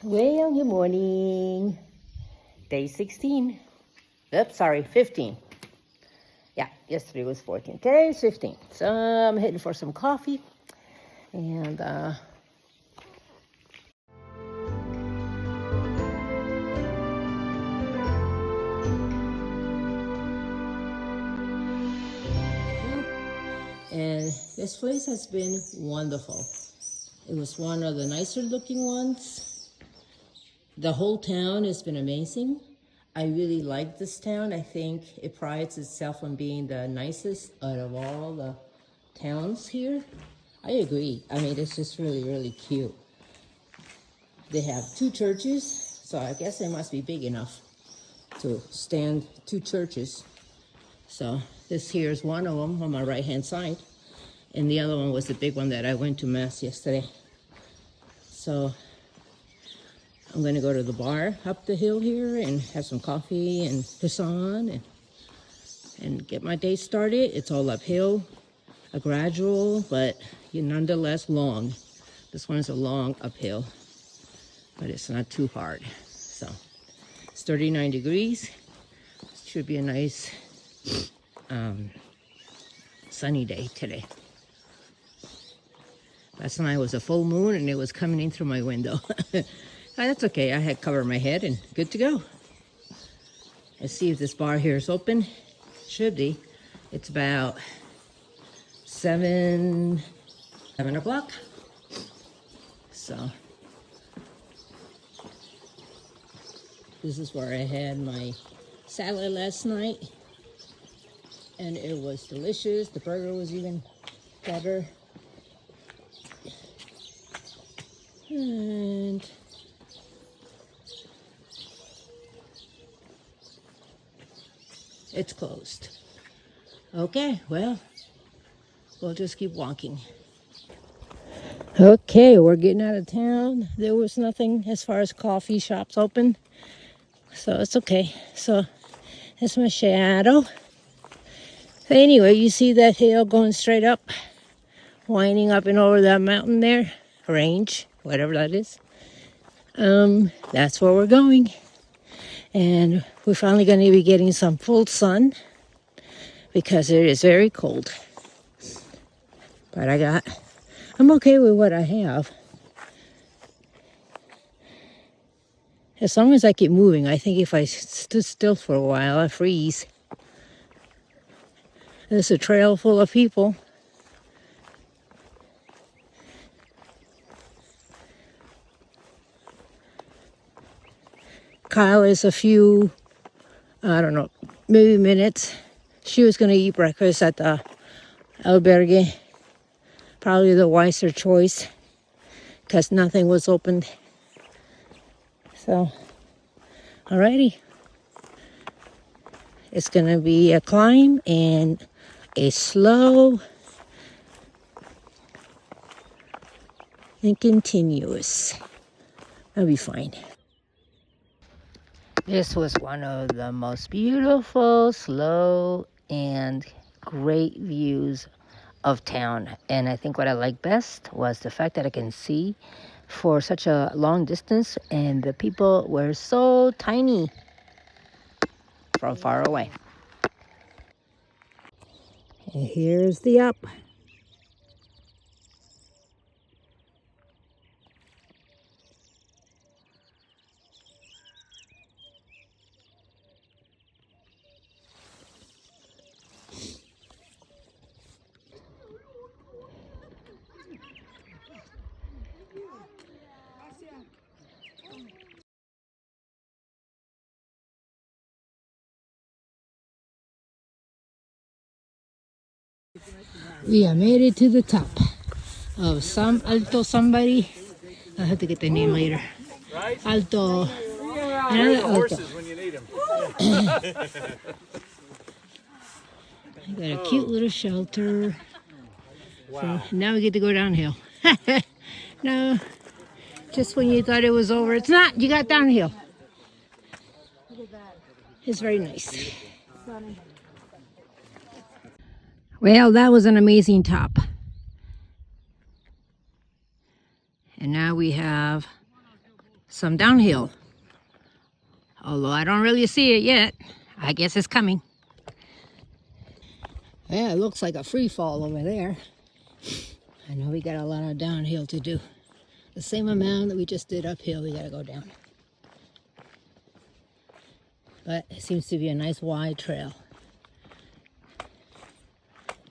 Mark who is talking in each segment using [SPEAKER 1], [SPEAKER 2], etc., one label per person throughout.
[SPEAKER 1] Well, good morning. Day 16. Oops, sorry, 15. Yeah, yesterday was 14. Today is 15. So I'm heading for some coffee. And this place has been wonderful. It was one of the nicer looking ones. The whole town has been amazing. I really like this town. I think it prides itself on being the nicest out of all the towns here. I agree. I mean, it's just really, really cute. They have 2 churches, so I guess they must be big enough to stand 2 churches. So this here is one of them on my right-hand side. And the other one was the big one that I went to Mass yesterday. So I'm going to go to the bar up the hill here and have some coffee and croissant and get my day started. It's all uphill, a gradual, but nonetheless long. This one is a long uphill, but it's not too hard. So it's 39 degrees. Should be a nice sunny day today. Last night was a full moon and it was coming in through my window. That's okay. I had covered my head and good to go. Let's see if this bar here is open. Should be. It's about 7 o'clock. So this is where I had my salad last night. And it was delicious. The burger was even better. And it's closed. Okay, well, we'll just keep walking. Okay, we're getting out of town. There was nothing as far as coffee shops open, so it's okay. So that's my shadow. Anyway, you see that hill going straight up, winding up and over that mountain there, range, whatever that is. That's where we're going. And we're finally going to be getting some full sun because it is very cold. But I'm okay with what I have. As long as I keep moving. I think if I stood still for a while, I freeze. There's a trail full of people. Kyle is a few, I don't know, maybe minutes. She was going to eat breakfast at the albergue. Probably the wiser choice because nothing was opened. So, alrighty. It's going to be a climb and a slow and continuous. That'll be fine. This was one of the most beautiful, slow, and great views of town. And I think what I liked best was the fact that I can see for such a long distance, and the people were so tiny from far away. And here's the up. We have made it to the top of some Alto somebody. I'll have to get the name later. Alto. Another Alto.
[SPEAKER 2] When you need them.
[SPEAKER 1] I got a cute little shelter.
[SPEAKER 2] Wow.
[SPEAKER 1] So now we get to go downhill. No, just when you thought it was over, it's not. You got downhill. It's very nice. Well, that was an amazing top. And now we have some downhill. Although I don't really see it yet. I guess it's coming. Yeah, it looks like a free fall over there. I know we got a lot of downhill to do. The same amount that we just did uphill, we gotta go down. But it seems to be a nice wide trail.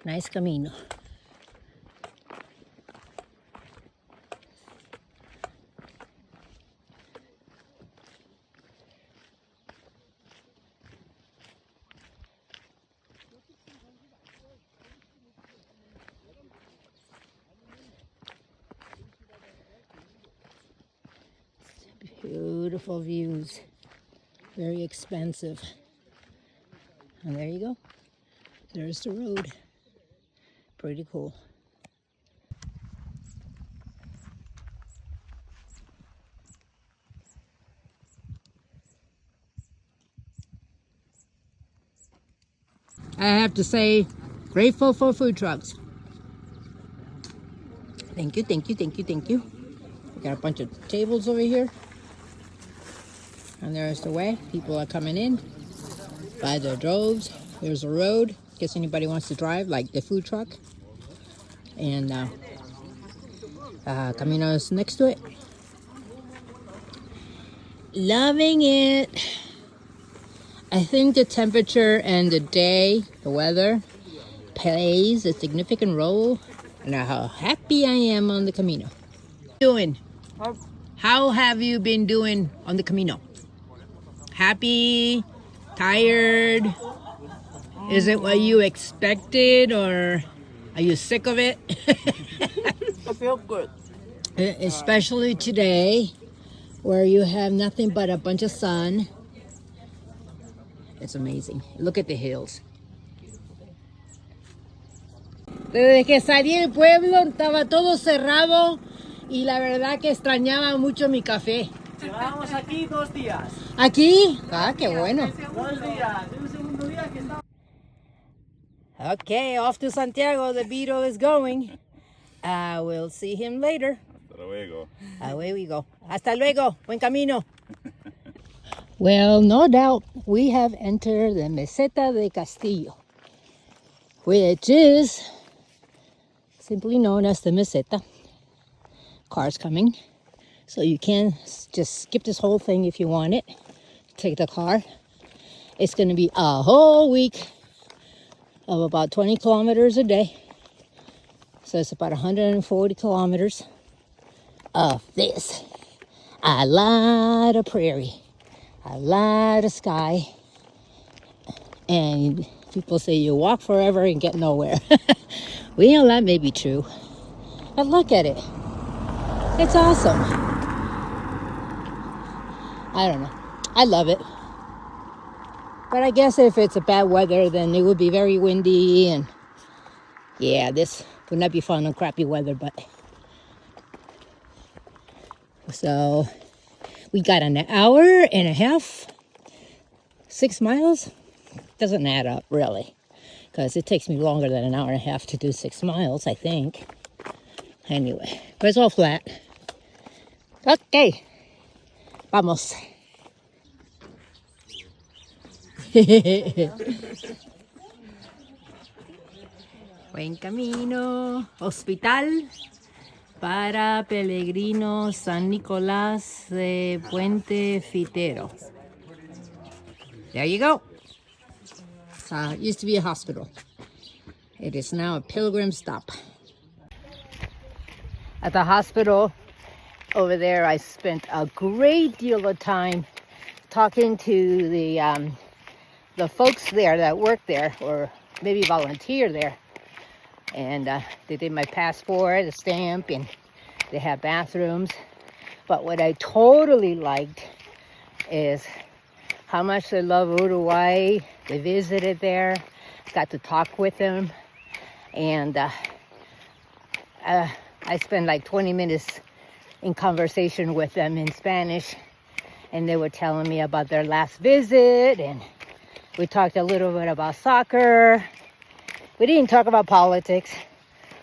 [SPEAKER 1] Nice camino. Beautiful views. Very expensive. And there you go. There's the road. Pretty cool. I have to say, grateful for food trucks. Thank you, thank you, thank you, thank you. We got a bunch of tables over here. And there's the way. People are coming in by their droves. There's a road. In case anybody wants to drive, like the food truck. And Camino's next to it. Loving it. I think the temperature and the day, the weather, plays a significant role in how happy I am on the Camino. How have you been doing on the Camino? Happy? Tired? Is it what you expected, or are you sick of it?
[SPEAKER 2] I feel good.
[SPEAKER 1] Especially today, where you have nothing but a bunch of sun. It's amazing. Look at the hills. Desde que salí del pueblo estaba todo cerrado y la verdad que extrañaba mucho mi café.
[SPEAKER 2] Llevábamos aquí 2 días.
[SPEAKER 1] ¿Aquí? Ah, qué bueno.
[SPEAKER 2] 2 días. Un segundo día que estaba.
[SPEAKER 1] Okay, off to Santiago. The Beetle is going. We'll see him later.
[SPEAKER 3] Hasta luego.
[SPEAKER 1] Away we go. Hasta luego. Buen camino. Well, no doubt we have entered the Mezeta de Castillo, which is simply known as the Mezeta. Cars coming. So you can just skip this whole thing if you want it. Take the car. It's going to be a whole week of about 20 kilometers a day. So it's about 140 kilometers of this. A lot of prairie. A lot of sky. And people say you walk forever and get nowhere. We know that may be true. But look at it. It's awesome. I don't know. I love it. But I guess if it's a bad weather, then it would be very windy. And yeah, this would not be fun on crappy weather. But so we got an hour and a half, 6 miles. Doesn't add up really, because it takes me longer than an hour and a half to do 6 miles, I think. Anyway, but it's all flat. Okay, vamos. Buen camino. Hospital para peregrinos San Nicolás de Puente Fitero. There you go. It used to be a hospital. It is now a pilgrim stop. At the hospital over there, I spent a great deal of time talking to the folks there that work there, or maybe volunteer there. And they did my passport, the stamp, and they have bathrooms. But what I totally liked is how much they love Uruguay. They visited there, got to talk with them, and I spent like 20 minutes in conversation with them in Spanish, and they were telling me about their last visit, and we talked a little bit about soccer. We didn't talk about politics,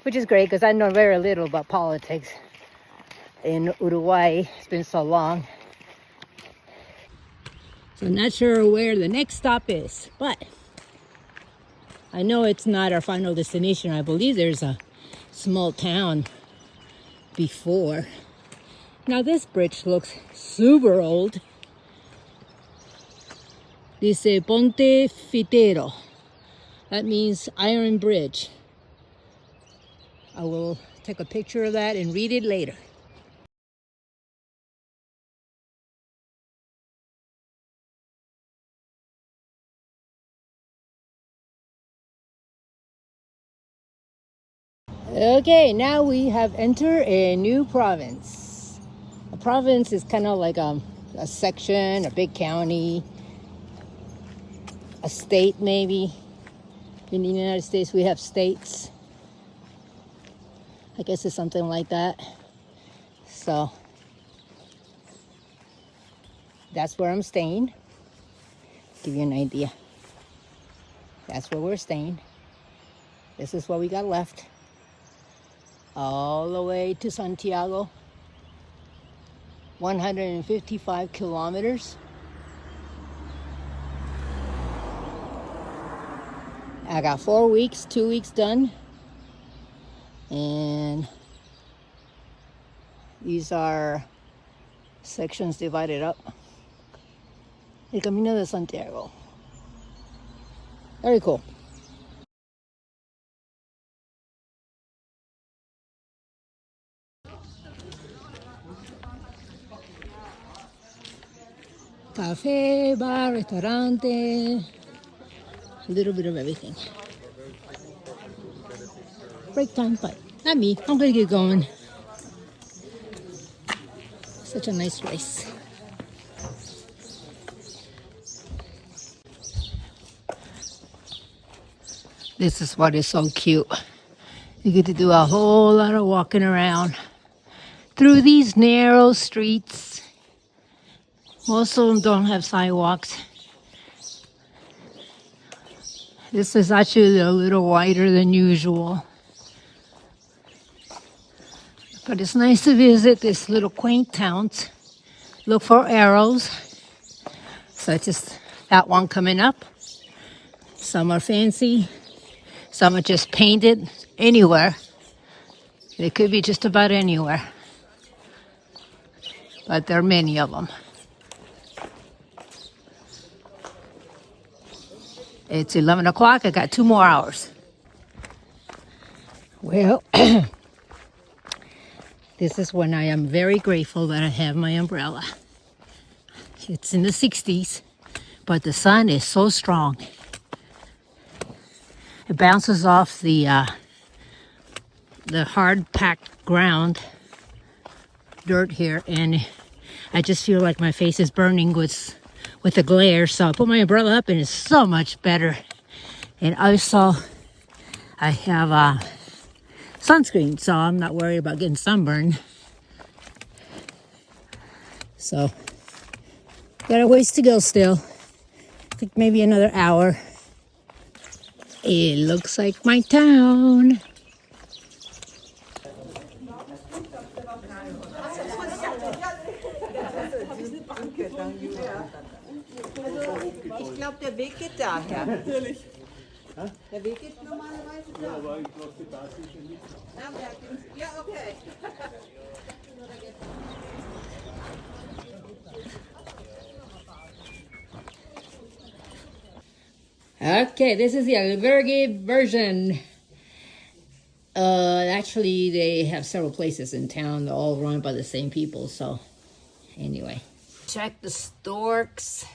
[SPEAKER 1] which is great because I know very little about politics in Uruguay. It's been so long. So I'm not sure where the next stop is, but I know it's not our final destination. I believe there's a small town before. Now this bridge looks super old. Dice Ponte Fitero. That means iron bridge. I will take a picture of that and read it later. Okay, now we have entered a new province. A province is kind of like a section, a big county, a state maybe. In the United States, we have states. I guess it's something like that. So that's where I'm staying. Give you an idea. That's where we're staying. This is what we got left. All the way to Santiago. 155 kilometers. I got 4 weeks, 2 weeks done. And these are sections divided up. El caminodesantiago. Very cool. Cafe, bar, restaurante, a little bit of everything. Break time, but not me. I'm gonna get going. Such a nice place. This is what is so cute. You get to do a whole lot of walking around through these narrow streets. Most of them don't have sidewalks. This is actually a little wider than usual. But it's nice to visit these little quaint towns. Look for arrows, such as that one coming up. Some are fancy. Some are just painted anywhere. They could be just about anywhere. But there are many of them. It's 11 o'clock. I got 2 more hours. Well, this is when I am very grateful that I have my umbrella. It's in the 60s, but the sun is so strong. It bounces off the hard packed ground, dirt here, and I just feel like my face is burning with the glare. So I put my umbrella up, and it's so much better. And also, I have sunscreen, so I'm not worried about getting sunburned. So, got a ways to go still. I think maybe another hour. It looks like my town.
[SPEAKER 3] Ich glaube, der Weg geht daher. Natürlich. Der Weg geht normalerweise da. Ja, aber ich glaube, da ist er nicht. Ja, okay.
[SPEAKER 1] Okay, this is the albergue version. Actually, they have several places in town. They're all run by the same people, so anyway. Check the storks.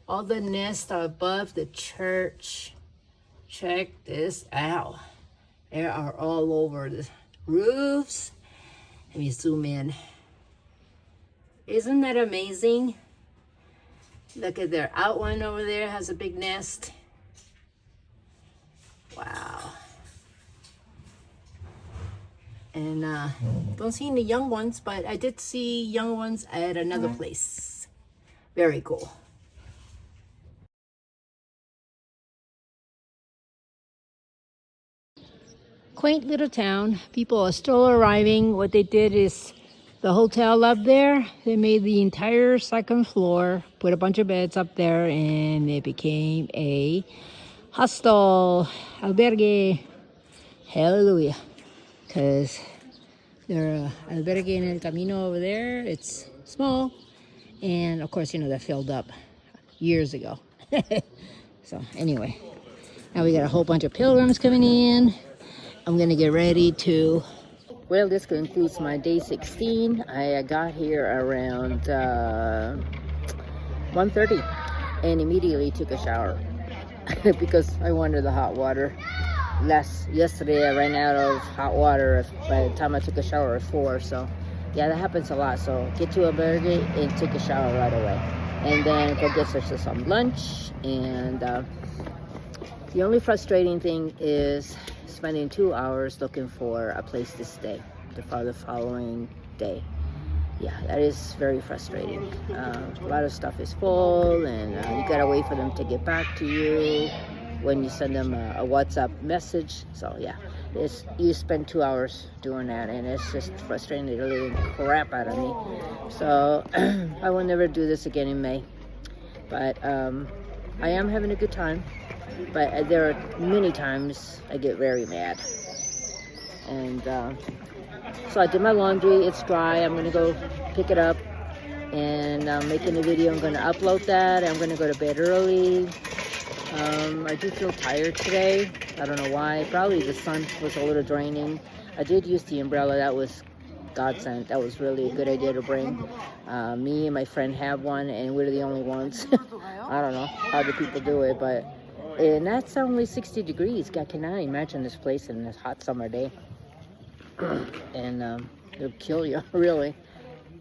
[SPEAKER 1] All the nests are above the church. Check this out. They are all over the roofs. Let me zoom in. Isn't that amazing? Look at their out one over there, has a big nest. Wow. And don't see any young ones, but I did see young ones at another place. Very cool. Quaint little town. People are still arriving. What they did is The hotel up there, they made the entire second floor, put a bunch of beds up there, and it became a hostel, albergue. Hallelujah. Because their albergue in El Camino over there, it's small. And of course, you know, that filled up years ago. So anyway, now we got a whole bunch of pilgrims coming in. I'm going to get ready to... Well, this concludes my day 16. I got here around 1:30 and immediately took a shower because I wanted the hot water. Yesterday I ran out of hot water by the time I took a shower at 4. So yeah, that happens a lot. So get to a burger and take a shower right away, and then go get some lunch. And the only frustrating thing is spending 2 hours looking for a place to stay for the following day. Yeah, that is very frustrating. A lot of stuff is full, and you gotta wait for them to get back to you when you send them a WhatsApp message. So yeah, you spend 2 hours doing that, and it's just frustrating the living crap out of me. So I will never do this again in May. But I am having a good time. But there are many times I get very mad. And so I did my laundry. It's dry. I'm going to go pick it up. And I'm making a video. I'm going to upload that. I'm going to go to bed early. I do feel tired today. I don't know why. Probably the sun was a little draining. I did use the umbrella. That was godsend. That was really a good idea to bring. Me and my friend have one, and we're the only ones. I don't know how the people do it, but... And that's only 60 degrees. I cannot imagine this place in this hot summer day. And it'll kill you, really.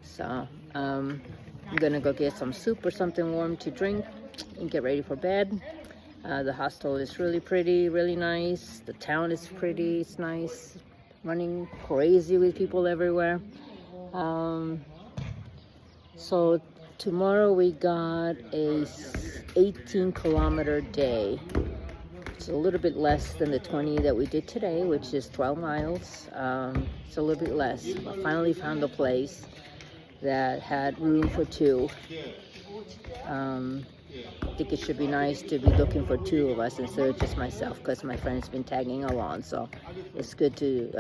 [SPEAKER 1] So I'm going to go get some soup or something warm to drink and get ready for bed. The hostel is really pretty, really nice. The town is pretty, it's nice. Running crazy with people everywhere. So tomorrow we got a 18-kilometer day. It's a little bit less than the 20 that we did today, which is 12 miles. It's a little bit less. I finally found a place that had room for 2. I think it should be nice to be looking for 2 of us instead of just myself, because my friend's been tagging along. So it's good to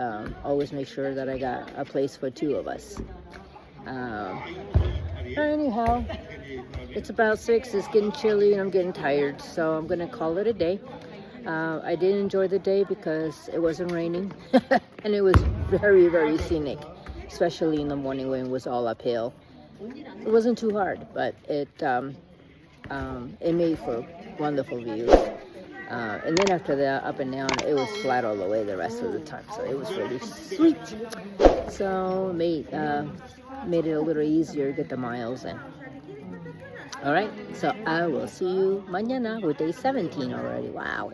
[SPEAKER 1] always make sure that I got a place for 2 of us. Anyhow, it's about 6. It's getting chilly and I'm getting tired, so I'm gonna call it a day. I did enjoy the day because it wasn't raining and it was very, very scenic, especially in the morning when it was all uphill. It wasn't too hard, but it made for wonderful views. And then after that, up and down, it was flat all the way the rest of the time, so it was really sweet. So made it a little easier to get the miles in. All right, so I will see you mañana with day 17 already. Wow.